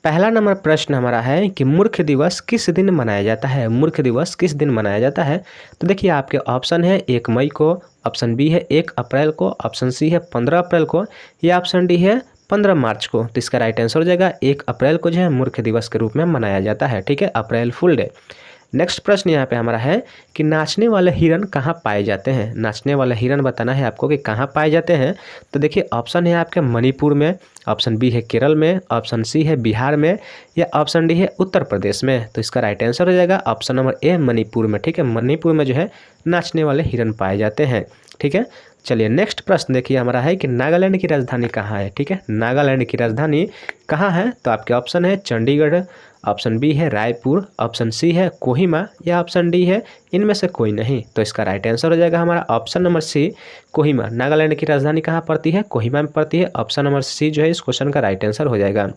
पहला नंबर प्रश्न हमारा है कि मूर्ख दिवस किस दिन मनाया जाता है। मूर्ख दिवस किस दिन मनाया जाता है? तो देखिए आपके ऑप्शन है 1 मई को, ऑप्शन बी है 1 अप्रैल को, ऑप्शन सी है 15 अप्रैल को, या ऑप्शन डी है 15 मार्च को। तो इसका राइट आंसर हो जाएगा 1 अप्रैल को जो है मूर्ख दिवस के रूप में मनाया जाता है। ठीक है, अप्रैल फुल डे। नेक्स्ट प्रश्न यहाँ पे हमारा है कि नाचने वाले हिरन कहाँ पाए जाते हैं। नाचने वाले हिरन बताना है आपको कि कहाँ पाए जाते हैं। तो देखिए ऑप्शन है आपके मणिपुर में, ऑप्शन बी है केरल में, ऑप्शन सी है बिहार में, या ऑप्शन डी है उत्तर प्रदेश में। तो इसका राइट आंसर हो जाएगा ऑप्शन नंबर ए मणिपुर में। ठीक है, मणिपुर में जो है नाचने वाले हिरन पाए जाते हैं। ठीक है, चलिए नेक्स्ट प्रश्न देखिए हमारा है कि नागालैंड की राजधानी कहाँ है। ठीक है, नागालैंड की राजधानी कहाँ है? तो आपके ऑप्शन है चंडीगढ़, ऑप्शन बी है रायपुर, ऑप्शन सी है कोहिमा, या ऑप्शन डी है इनमें से कोई नहीं। तो इसका राइट आंसर हो जाएगा हमारा option number C Kohima. Nagaland की राजधानी कहाँ पड़ती है? कोहिमा में पड़ती है। ऑप्शन नंबर सी जो है इस क्वेश्चन का राइट आंसर हो जाएगा।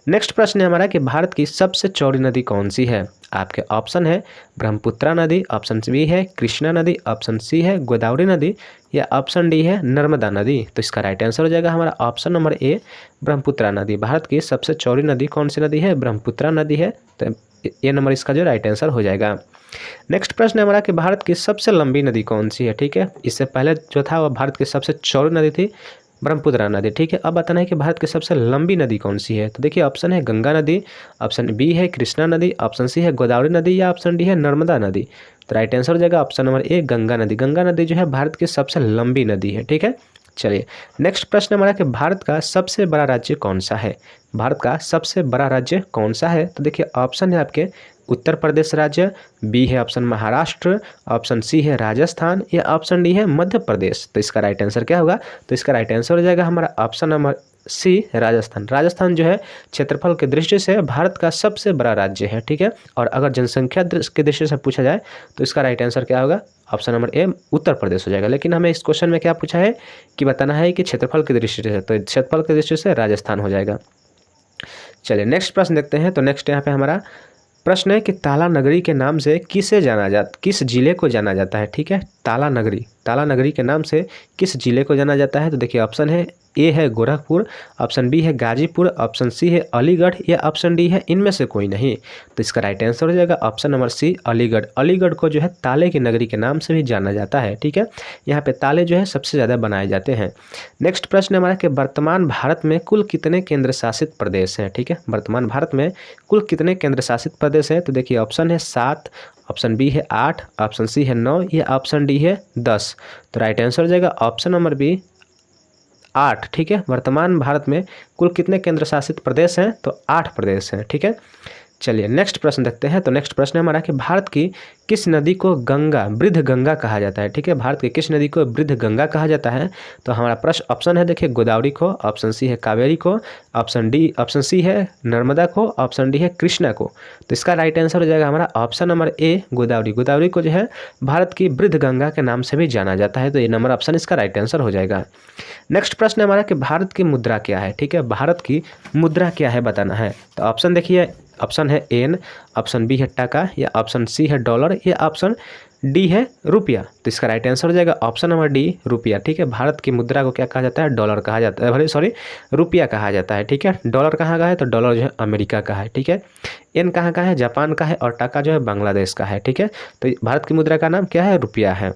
नेक्स्ट प्रश्न है हमारा कि भारत की सबसे चौड़ी नदी कौन सी है। आपके ऑप्शन है ब्रह्मपुत्रा नदी, ऑप्शन बी है कृष्णा नदी, ऑप्शन सी है गोदावरी नदी, या ऑप्शन डी है नर्मदा नदी। तो इसका राइट आंसर हो जाएगा हमारा ऑप्शन नंबर ए ब्रह्मपुत्रा नदी। भारत की सबसे चौड़ी नदी कौन सी नदी है? ब्रह्मपुत्रा नदी है। तो ये नंबर इसका जो राइट आंसर हो जाएगा। नेक्स्ट प्रश्न है हमारा कि भारत की सबसे लंबी नदी कौन सी है। ठीक है, इससे पहले जो था वह भारत की सबसे चौड़ी नदी थी ब्रह्मपुत्रा नदी। ठीक है, अब बताना है कि भारत की सबसे लंबी नदी कौन सी है। तो देखिए ऑप्शन है गंगा नदी, ऑप्शन बी है कृष्णा नदी, ऑप्शन सी है गोदावरी नदी, या ऑप्शन डी है नर्मदा नदी। तो राइट आंसर हो जाएगा ऑप्शन नंबर ए गंगा नदी। गंगा नदी जो है भारत की सबसे लंबी नदी है। ठीक है, चलिए नेक्स्ट प्रश्न हमारा कि भारत का सबसे बड़ा राज्य कौन सा है। भारत का सबसे बड़ा राज्य कौन सा है? तो देखिए ऑप्शन है आपके उत्तर प्रदेश राज्य, बी है ऑप्शन महाराष्ट्र, ऑप्शन सी है राजस्थान, या ऑप्शन डी है मध्य प्रदेश। तो इसका राइट आंसर क्या होगा? तो इसका राइट आंसर हो जाएगा हमारा option number C Rajasthan. Rajasthan जो है क्षेत्रफल के दृष्टि से भारत का सबसे बड़ा राज्य है। ठीक है, और अगर जनसंख्या के दृष्टि से पूछा जाए तो इसका राइट आंसर क्या होगा? Option number A Uttar Pradesh हो जाएगा। लेकिन हमें इस क्वेश्चन में क्या पूछा है कि बताना है कि क्षेत्रफल की दृष्टि से, तो क्षेत्रफल की दृष्टि से राजस्थान हो जाएगा। चलिए नेक्स्ट प्रश्न देखते हैं। तो नेक्स्ट यहाँ पे हमारा प्रश्न है कि ताला नगरी के नाम से किस जिले को जाना जाता है। ठीक है, ताला नगरी के नाम से किस जिले को जाना जाता है। तो देखिए ऑप्शन है ए है गोरखपुर, ऑप्शन बी है गाजीपुर, ऑप्शन सी है अलीगढ़, या ऑप्शन डी है इनमें से कोई नहीं। तो इसका राइट आंसर हो जाएगा option number C Aligarh. Aligarh को जो है ताले की नगरी के नाम से भी जाना जाता है। ठीक है, यहाँ पे ताले जो है सबसे ज़्यादा बनाए जाते हैं। नेक्स्ट प्रश्न हमारा कि वर्तमान भारत में कुल कितने केंद्र शासित प्रदेश हैं। ठीक है, वर्तमान भारत में कुल कितने केंद्र शासित प्रदेश हैं। तो देखिए ऑप्शन है 7, ऑप्शन बी है 8, ऑप्शन सी है 9, या ऑप्शन डी है 10। तो राइट आंसर हो जाएगा ऑप्शन नंबर बी 8। ठीक है, वर्तमान भारत में कुल कितने केंद्र शासित प्रदेश हैं? तो 8 प्रदेश हैं। ठीक है, चलिए नेक्स्ट प्रश्न देखते हैं। तो नेक्स्ट प्रश्न है हमारा कि भारत की किस नदी को वृद्ध गंगा कहा जाता है। ठीक है, भारत की किस नदी को वृद्ध गंगा कहा जाता है। तो हमारा प्रश्न ऑप्शन है देखिए गोदावरी को, ऑप्शन सी है कावेरी को, ऑप्शन सी है नर्मदा को, ऑप्शन डी है कृष्णा को। तो इसका राइट आंसर हो जाएगा हमारा option number A Godavari. Godavari को जो है भारत की वृद्ध गंगा के नाम से भी जाना जाता है। तो ये नंबर ऑप्शन इसका राइट आंसर हो जाएगा। नेक्स्ट प्रश्न है हमारा कि भारत की मुद्रा क्या है। ठीक है, भारत की मुद्रा क्या है बताना है। तो ऑप्शन देखिए, ऑप्शन है एन, ऑप्शन बी है टका, या ऑप्शन सी है डॉलर, या ऑप्शन डी है रुपया। तो इसका राइट आंसर हो जाएगा ऑप्शन नंबर डी रुपया। ठीक है, भारत की मुद्रा को क्या कहा जाता है? डॉलर कहा जाता है, सॉरी रुपया कहा जाता है। ठीक है, डॉलर कहाँ का है? तो डॉलर जो है अमेरिका का है। ठीक है, एन कहाँ का है? जापान का है, और टका जो है बांग्लादेश का है। ठीक है, तो भारत की मुद्रा का नाम क्या है? रुपया है।